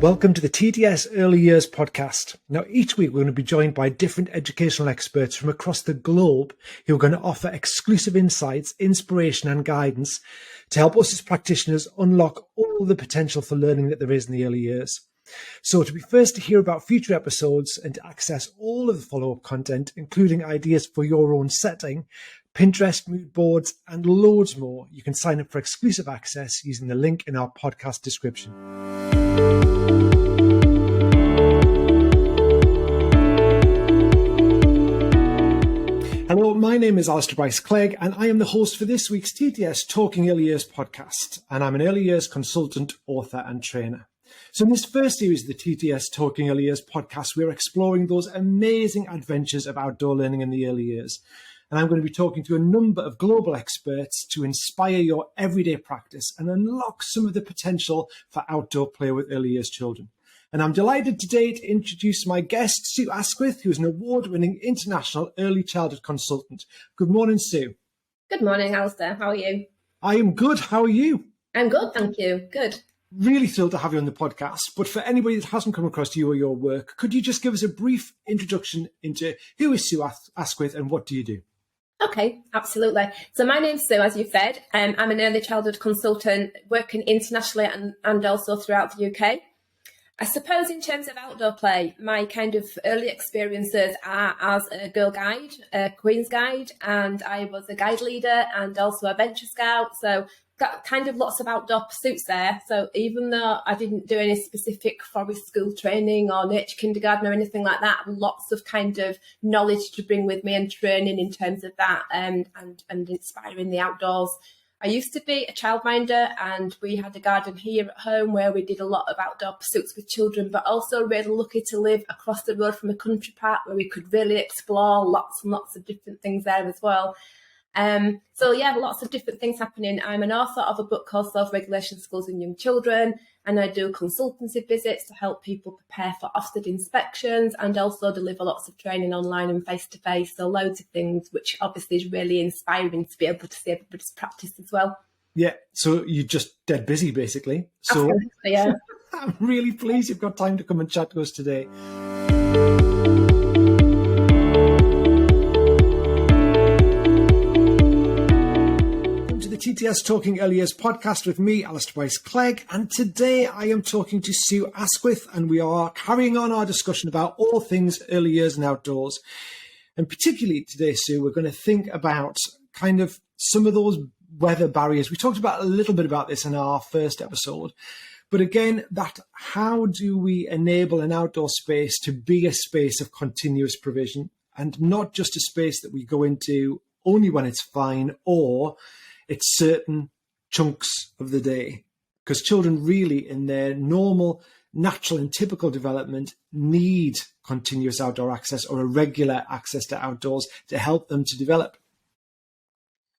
Welcome to the TDS Early Years podcast. Now, each week we're going to be joined by different educational experts from across the globe who are going to offer exclusive insights, inspiration and guidance to help us as practitioners unlock all the potential for learning that there is in the early years. So to be first to hear about future episodes and to access all of the follow-up content, including ideas for your own setting, Pinterest, mood boards, and loads more, you can sign up for exclusive access using the link in our podcast description. Hello, my name is Alistair Bryce-Clegg, and I am the host for this week's TDS Talking Early Years podcast, and I'm an early years consultant, author, and trainer. So in this first series of the TDS Talking Early Years podcast, we're exploring those amazing adventures of outdoor learning in the early years. And I'm going to be talking to a number of global experts to inspire your everyday practice and unlock some of the potential for outdoor play with early years children. And I'm delighted today to introduce my guest, Sue Asquith, who is an award-winning international early childhood consultant. Good morning, Sue. Good morning, Alistair. How are you? I am good. How are you? I'm good, thank you. Good. Really thrilled to have you on the podcast. But for anybody that hasn't come across you or your work, could you just give us a brief introduction into who is Sue Asquith and what do you do? Okay, absolutely. So my name's Sue, as you said. I'm an early childhood consultant working internationally and also throughout the UK. I suppose in terms of outdoor play, my kind of early experiences are as a Girl Guide, a Queen's Guide, and I was a guide leader and also a venture scout. So got kind of lots of outdoor pursuits there. So even though I didn't do any specific forest school training or nature kindergarten or anything like that, lots of kind of knowledge to bring with me and training in terms of that and inspiring the outdoors. I used to be a childminder and we had a garden here at home where we did a lot of outdoor pursuits with children, but also really lucky to live across the road from a country park where we could really explore lots and lots of different things there as well. Lots of different things happening. I'm an author of a book called Self-Regulation Schools and Young Children, and I do consultancy visits to help people prepare for Ofsted inspections and also deliver lots of training online and face-to-face, so loads of things, which obviously is really inspiring to be able to see everybody's practice as well. Yeah, so you're just dead busy, basically. So absolutely, yeah. I'm really pleased you've got time to come and chat to us today. TTS Talking Early Years podcast with me, Alistair Bryce-Clegg, and today I am talking to Sue Asquith, and we are carrying on our discussion about all things early years and outdoors. And particularly today, Sue, we're going to think about kind of some of those weather barriers. We talked about a little bit about this in our first episode, but again, that how do we enable an outdoor space to be a space of continuous provision and not just a space that we go into only when it's fine or it's certain chunks of the day, because children really in their normal, natural and typical development need continuous outdoor access or a regular access to outdoors to help them to develop.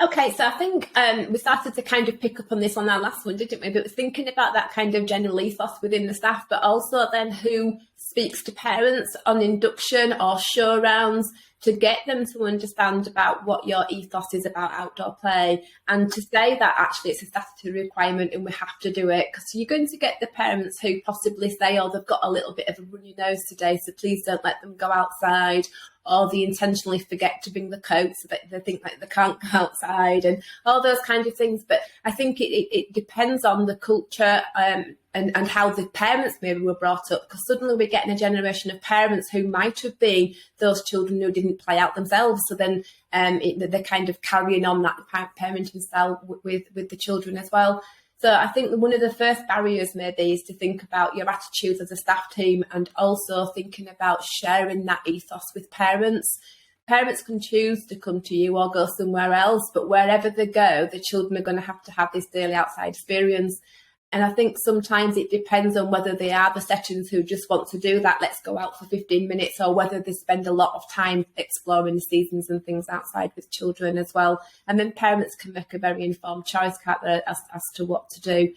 Okay, so I think we started to kind of pick up on this on our last one, didn't we? But we're thinking about that kind of general ethos within the staff, but also then who speaks to parents on induction or show rounds to get them to understand about what your ethos is about outdoor play and to say that actually it's a statutory requirement and we have to do it, because you're going to get the parents who possibly say, oh, they've got a little bit of a runny nose today, so please don't let them go outside, or they intentionally forget to bring the coat so that they think like they can't go outside and all those kind of things. But I think it depends on the culture and how the parents maybe were brought up, because suddenly we're getting a generation of parents who might have been those children who didn't play out themselves. So then they're kind of carrying on that parenting style with the children as well. So I think one of the first barriers maybe is to think about your attitudes as a staff team and also thinking about sharing that ethos with parents. Parents can choose to come to you or go somewhere else, but wherever they go, the children are going to have this daily outside experience. And I think sometimes it depends on whether they are the settings who just want to do that, let's go out for 15 minutes, or whether they spend a lot of time exploring the seasons and things outside with children as well. And then parents can make a very informed choice, can't they, as to what to do.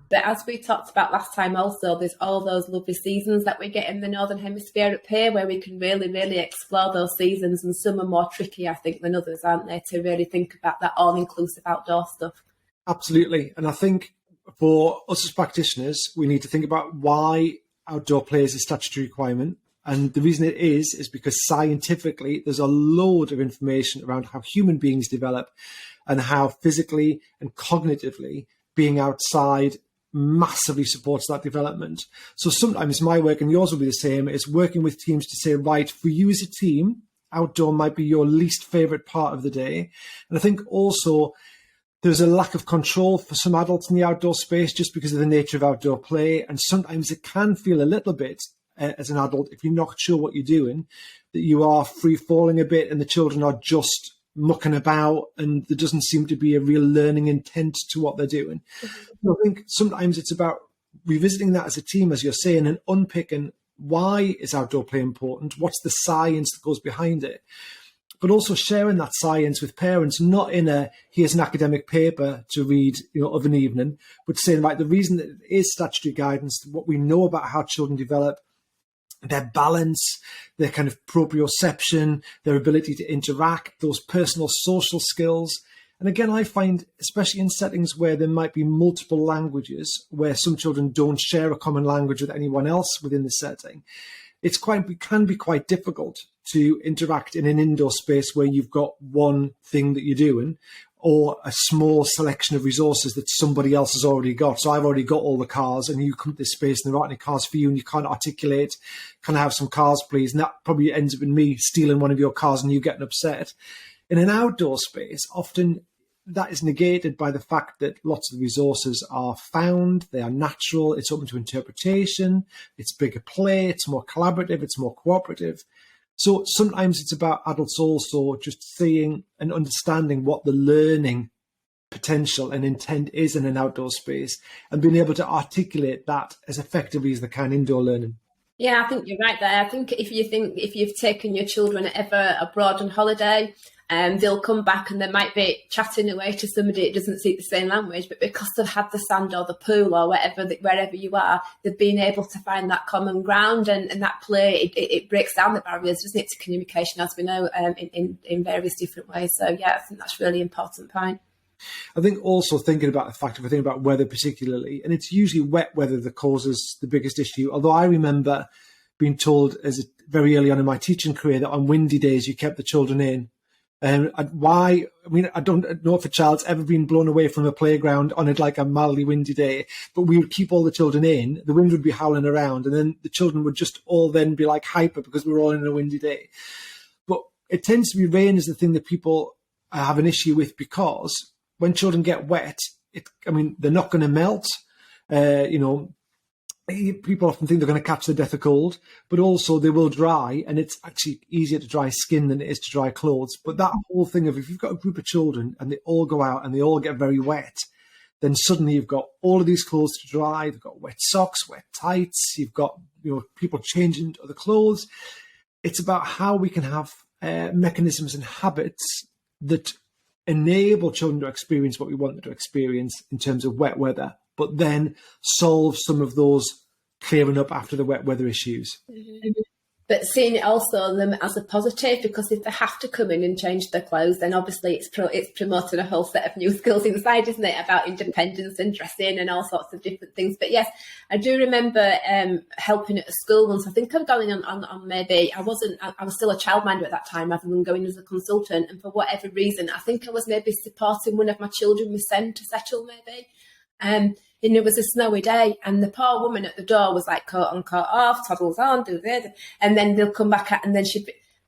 But as we talked about last time also, there's all those lovely seasons that we get in the Northern Hemisphere up here where we can really, really explore those seasons. And some are more tricky, I think, than others, aren't they, to really think about that all-inclusive outdoor stuff. Absolutely. And I think for us as practitioners, we need to think about why outdoor play is a statutory requirement. And the reason it is because scientifically there's a load of information around how human beings develop and how physically and cognitively being outside massively supports that development. So sometimes my work, and yours will be the same, is working with teams to say, right, for you as a team, outdoor might be your least favorite part of the day. And I think also there's a lack of control for some adults in the outdoor space just because of the nature of outdoor play. And sometimes it can feel a little bit, as an adult, if you're not sure what you're doing, that you are free falling a bit and the children are just mucking about and there doesn't seem to be a real learning intent to what they're doing. Mm-hmm. So I think sometimes it's about revisiting that as a team, as you're saying, and unpicking why is outdoor play important, what's the science that goes behind it, but also sharing that science with parents, not in a here's an academic paper to read of an evening, but saying, right, the reason that it is statutory guidance, what we know about how children develop, their balance, their kind of proprioception, their ability to interact, those personal social skills. And again, I find, especially in settings where there might be multiple languages, where some children don't share a common language with anyone else within the setting, it can be quite difficult to interact in an indoor space where you've got one thing that you're doing, or a small selection of resources that somebody else has already got. So I've already got all the cars and you come to this space and there aren't any cars for you and you can't articulate, can I have some cars, please? And that probably ends up in me stealing one of your cars and you getting upset. In an outdoor space, often that is negated by the fact that lots of the resources are found, they are natural, it's open to interpretation, it's bigger play, it's more collaborative, it's more cooperative. So sometimes it's about adults also just seeing and understanding what the learning potential and intent is in an outdoor space and being able to articulate that as effectively as they can indoor learning. Yeah, I think you're right there. I think if you've taken your children ever abroad on holiday, they'll come back and they might be chatting away to somebody that doesn't speak the same language, but because they've had the sand or the pool or wherever you are, they've been able to find that common ground, and that play, it breaks down the barriers, doesn't it, to communication, as we know, in various different ways. So yeah, I think that's a really important point. I think also thinking about the fact, if I think about weather particularly, and it's usually wet weather that causes the biggest issue, although I remember being told very early on in my teaching career that on windy days you kept the children in. Why? I mean, I don't know if a child's ever been blown away from a playground on a mildly windy day, but we would keep all the children in. The wind would be howling around, and then the children would just all then be hyper because we were all in a windy day. But it tends to be rain is the thing that people have an issue with, because when children get wet, they're not going to melt. People often think they're going to catch the death of cold, but also they will dry, and it's actually easier to dry skin than it is to dry clothes. But that whole thing of, if you've got a group of children and they all go out and they all get very wet, then suddenly you've got all of these clothes to dry. They've got wet socks, wet tights. You've got people changing into other clothes. It's about how we can have mechanisms and habits that enable children to experience what we want them to experience in terms of wet weather, but then solve some of those clearing up after the wet weather issues. Mm-hmm. But seeing it also them as a positive, because if they have to come in and change their clothes, then obviously it's promoting a whole set of new skills inside, isn't it, about independence and dressing and all sorts of different things. But yes, I do remember helping at a school once. I think I'm going on maybe, I was still a childminder at that time rather than going as a consultant. And for whatever reason, I think I was maybe supporting one of my children with send to settle maybe. And it was a snowy day, and the poor woman at the door was coat on, coat off, toddles on, do this, and then they'll come back and then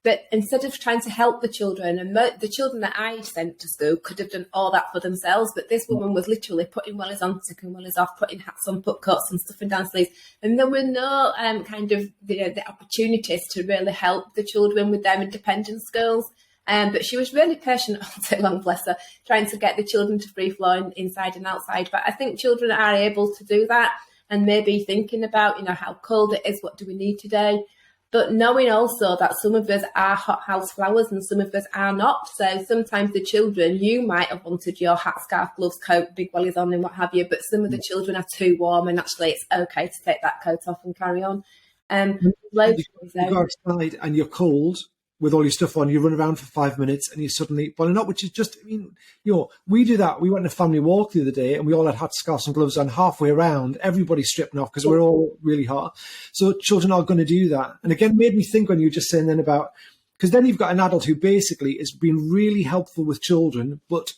but instead of trying to help the children, and the children that I sent to school could have done all that for themselves, but this woman was literally putting wellies on, taking wellies off, putting hats on, put coats and stuff in down sleeves, and there were no the opportunities to really help the children with their independent skills. But she was really patient all day long, bless her, trying to get the children to free flow inside and outside. But I think children are able to do that, and maybe thinking about, how cold it is, what do we need today? But knowing also that some of us are hothouse flowers and some of us are not. So sometimes the children, you might have wanted your hat, scarf, gloves, coat, big wellies on and what have you, but some of the children are too warm, and actually it's okay to take that coat off and carry on. You go outside and you're cold, with all your stuff on, you run around for 5 minutes and you suddenly boiling up, which is just, we do that. We went on a family walk the other day and we all had hats, scarves and gloves on. Halfway around, everybody's stripping off because we're all really hot. So children are going to do that. And again, made me think when you were just saying then about, because then you've got an adult who basically has been really helpful with children, but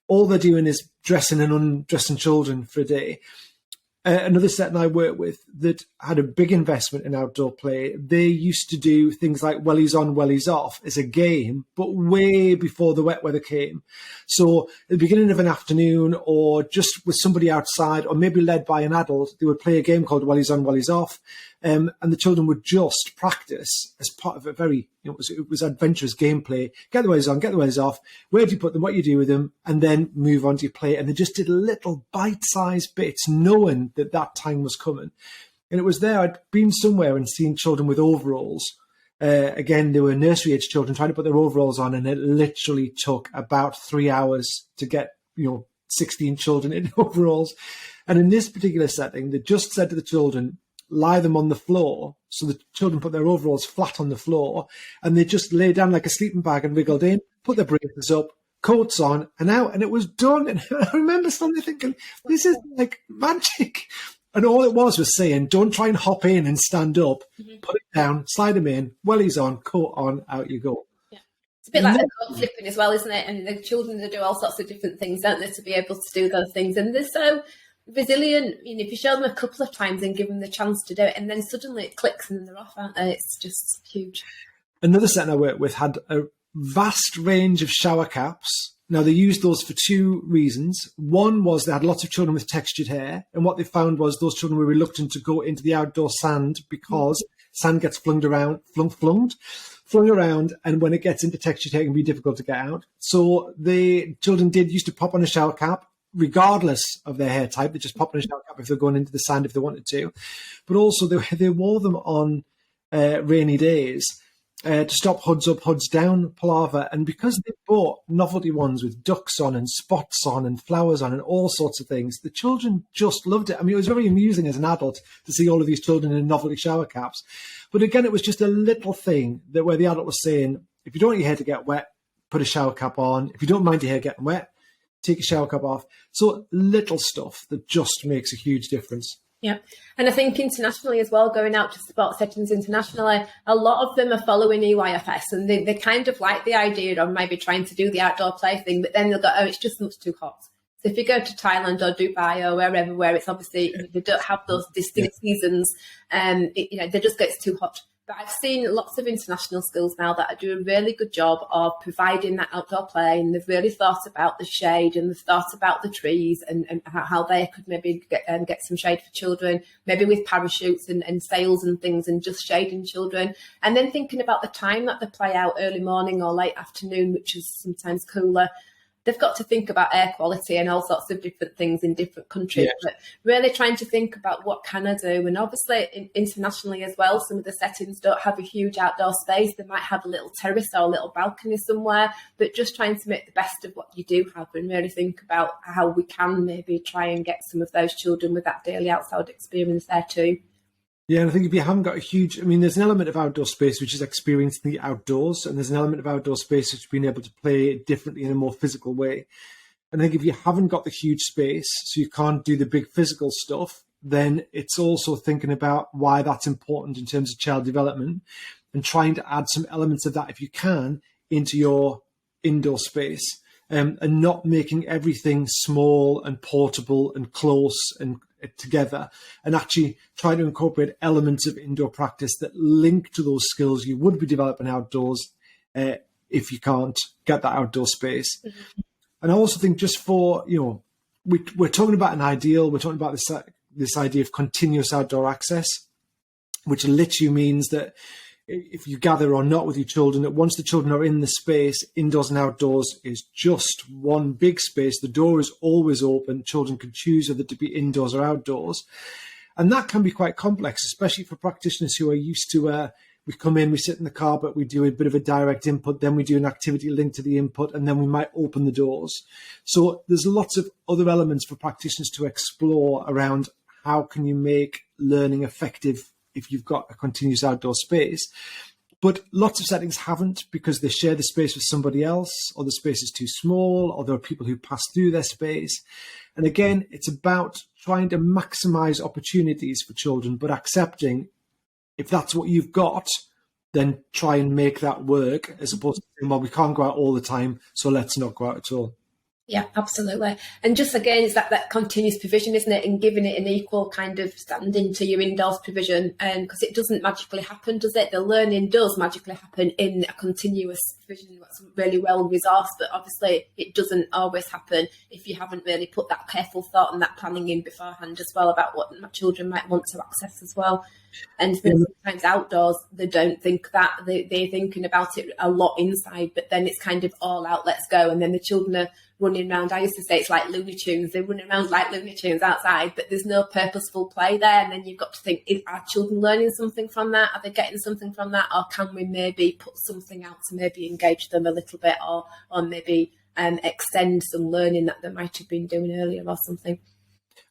all they're doing is dressing and undressing children for a day. Another setting I worked with that had a big investment in outdoor play, they used to do things like wellies on, wellies off as a game, but way before the wet weather came. So at the beginning of an afternoon or just with somebody outside or maybe led by an adult, they would play a game called wellies on, wellies off. And the children would just practice as part of a very, it was adventurous gameplay. Get the wellies on, get the wellies off. Where do you put them? What you do with them? And then move on to your play. And they just did little bite-sized bits, knowing that time was coming. And it was there. I'd been somewhere and seen children with overalls. Again, they were nursery-age children trying to put their overalls on, and it literally took about 3 hours to get 16 children in overalls. And in this particular setting, they just said to the children, lie them on the floor. So the children put their overalls flat on the floor and they just lay down like a sleeping bag and wriggled in, put their braces up, coats on and out, and it was done. And I remember suddenly thinking, this is like magic. And all it was saying, don't try and hop in and stand up, put it down, slide them in, wellies on, coat on, out you go. Yeah. It's a bit like the coat flipping as well, isn't it? And the children, they do all sorts of different things, don't they, to be able to do those things. And they're so resilient. If you show them a couple of times and give them the chance to do it, and then suddenly it clicks and then they're off, aren't they? It's just huge. Another setting I worked with had a vast range of shower caps. Now, they used those for two reasons. One was they had lots of children with textured hair, and what they found was those children were reluctant to go into the outdoor sand because sand gets flung around, and when it gets into textured hair, it can be difficult to get out. So the children used to pop on a shower cap, regardless of their hair type. They just pop on a shower cap if they're going into the sand if they wanted to. But also they wore them on rainy days to stop hoods up, hoods down palaver. And because they bought novelty ones with ducks on and spots on and flowers on and all sorts of things, the children just loved it. I mean, it was very amusing as an adult to see all of these children in novelty shower caps. But again, it was just a little thing that where the adult was saying, if you don't want your hair to get wet, put a shower cap on. If you don't mind your hair getting wet, take a shower cap off. So little stuff that just makes a huge difference. Yeah. And I think internationally as well, going out to sports settings internationally, a lot of them are following EYFS, and they kind of like the idea of maybe trying to do the outdoor play thing, but then they'll go, oh, it's just much too hot. So if you go to Thailand or Dubai or wherever, where it's obviously, they don't have those distinct seasons, they just get, it's too hot. But I've seen lots of international schools now that are doing a really good job of providing that outdoor play, and they've really thought about the shade and they've thought about the trees and how they could maybe get some shade for children, maybe with parachutes and sails and things, and just shading children. And then thinking about the time that they play out, early morning or late afternoon, which is sometimes cooler. They've got to think about air quality and all sorts of different things in different countries, but really trying to think about what can I do. And obviously internationally as well, some of the settings don't have a huge outdoor space. They might have a little terrace or a little balcony somewhere, but just trying to make the best of what you do have and really think about how we can maybe try and get some of those children with that daily outside experience there too. Yeah, and I think if you haven't got there's an element of outdoor space which is experiencing the outdoors, and there's an element of outdoor space which is being able to play differently in a more physical way. And I think if you haven't got the huge space, so you can't do the big physical stuff, then it's also thinking about why that's important in terms of child development and trying to add some elements of that, if you can, into your indoor space. And not making everything small and portable and close and together, and actually try to incorporate elements of indoor practice that link to those skills you would be developing outdoors if you can't get that outdoor space. Mm-hmm. And I also think just for, we're talking about an ideal, we're talking about this idea of continuous outdoor access, which literally means that if you gather or not with your children, that once the children are in the space, indoors and outdoors is just one big space. The door is always open. Children can choose whether to be indoors or outdoors. And that can be quite complex, especially for practitioners who are used to, we come in, we sit in the car, but we do a bit of a direct input, then we do an activity linked to the input, and then we might open the doors. So there's lots of other elements for practitioners to explore around how can you make learning effective if you've got a continuous outdoor space. But lots of settings haven't, because they share the space with somebody else, or the space is too small, or there are people who pass through their space. And again, it's about trying to maximize opportunities for children, but accepting if that's what you've got, then try and make that work, as opposed to saying, well, we can't go out all the time, so let's not go out at all. Yeah, absolutely. And just again, it's that continuous provision, isn't it? And giving it an equal kind of standing to your indoors provision. Because it doesn't magically happen, does it? The learning does magically happen in a continuous provision that's really well resourced, but obviously it doesn't always happen if you haven't really put that careful thought and that planning in beforehand as well about what my children might want to access as well. And sometimes outdoors, they don't think that. They're thinking about it a lot inside, but then it's kind of all out, let's go. And then the children are running around. I used to say it's like Looney Tunes. They run around like Looney Tunes outside, but there's no purposeful play there. And then you've got to think, are children learning something from that? Are they getting something from that? Or can we maybe put something out to maybe engage them a little bit, or maybe extend some learning that they might have been doing earlier or something?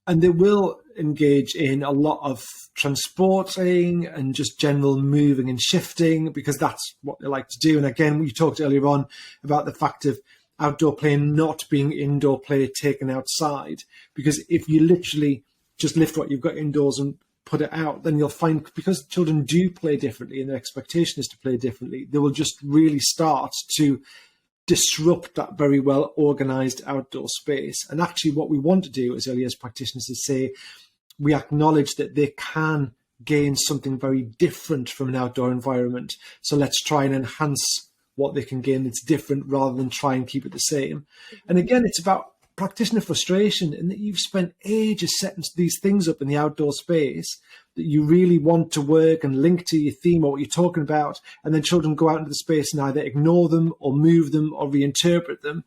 And they will engage in a lot of transporting and just general moving and shifting, because that's what they like to do. And again, we talked earlier on about the fact of outdoor play not being indoor play taken outside, because if you literally just lift what you've got indoors and put it out, then you'll find, because children do play differently and their expectation is to play differently, they will just really start to disrupt that very well organized outdoor space. And actually what we want to do as early as practitioners is say, we acknowledge that they can gain something very different from an outdoor environment. So let's try and enhance what they can gain that's different, rather than try and keep it the same. And again, it's about practitioner frustration, in that you've spent ages setting these things up in the outdoor space that you really want to work and link to your theme or what you're talking about, and then children go out into the space and either ignore them or move them or reinterpret them.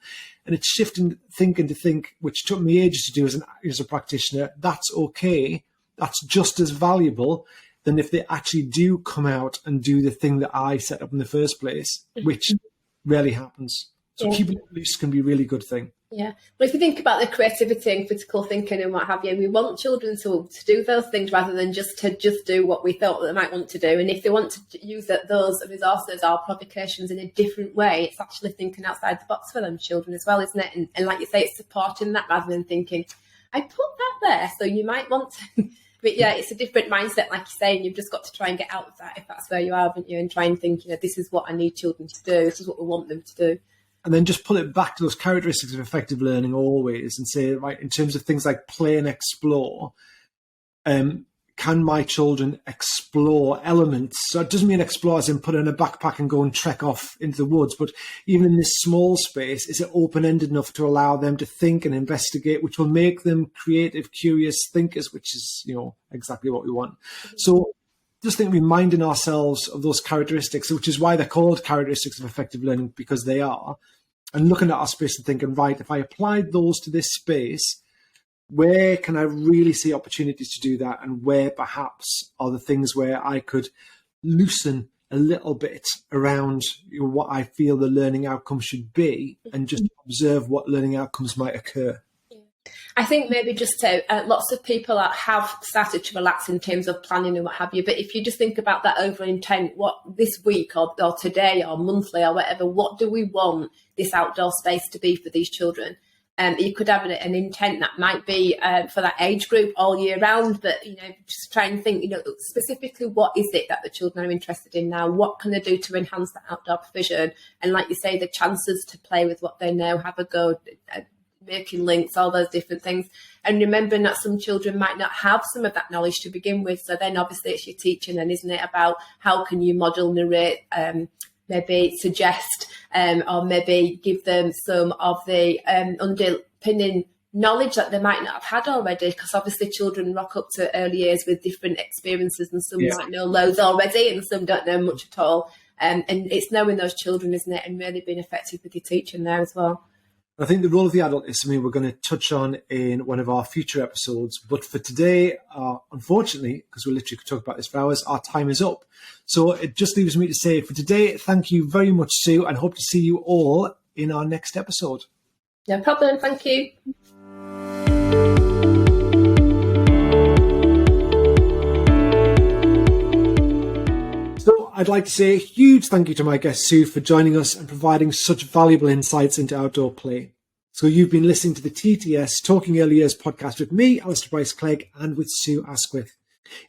And it's shifting thinking to think, which took me ages to do as a practitioner, that's okay, that's just as valuable than if they actually do come out and do the thing that I set up in the first place, which rarely happens. So keeping it loose can be a really good thing. Yeah. But if you think about the creativity and critical thinking and what have you, we want children to do those things rather than just do what we thought they might want to do. And if they want to use those resources or provocations in a different way, it's actually thinking outside the box for them children as well, isn't it? And like you say, it's supporting that rather than thinking, I put that there, so you might want to. But yeah, it's a different mindset, like you say, and you've just got to try and get out of that if that's where you are, haven't you? And try and think, this is what I need children to do. This is what we want them to do. And then just pull it back to those characteristics of effective learning always and say, right, in terms of things like play and explore, can my children explore elements? So it doesn't mean explore as in put in a backpack and go and trek off into the woods, but even in this small space, is it open-ended enough to allow them to think and investigate, which will make them creative, curious thinkers, which is, exactly what we want. So just think reminding ourselves of those characteristics, which is why they're called characteristics of effective learning, because they are, and looking at our space and thinking, right, if I applied those to this space, where can I really see opportunities to do that? And where perhaps are the things where I could loosen a little bit around what I feel the learning outcome should be, and just observe what learning outcomes might occur. I think maybe just to, lots of people have started to relax in terms of planning and what have you, but if you just think about that over intent, what this week or today or monthly or whatever, what do we want this outdoor space to be for these children? You could have an intent that might be for that age group all year round, but, just try and think, specifically what is it that the children are interested in now? What can they do to enhance that outdoor provision? And like you say, the chances to play with what they know, have a go, making links, all those different things. And remembering that some children might not have some of that knowledge to begin with. So then obviously it's your teaching then, isn't it, about how can you model, narrate, maybe suggest, or maybe give them some of the underpinning knowledge that they might not have had already, because obviously children rock up to early years with different experiences, and some might know loads already and some don't know much at all. And it's knowing those children, isn't it, and really being effective with your teaching there as well. I think the role of the adult is something we're going to touch on in one of our future episodes. But for today, unfortunately, because we literally could talk about this for hours, our time is up. So it just leaves me to say for today, thank you very much, Sue, and hope to see you all in our next episode. No problem. Thank you. I'd like to say a huge thank you to my guest Sue for joining us and providing such valuable insights into outdoor play. So you've been listening to the TTS Talking Early Years podcast with me, Alistair Bryce-Clegg, and with Sue Asquith.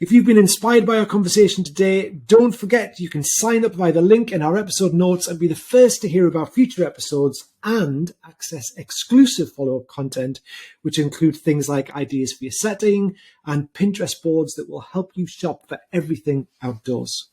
If you've been inspired by our conversation today, don't forget you can sign up via the link in our episode notes and be the first to hear about future episodes and access exclusive follow-up content, which include things like ideas for your setting and Pinterest boards that will help you shop for everything outdoors.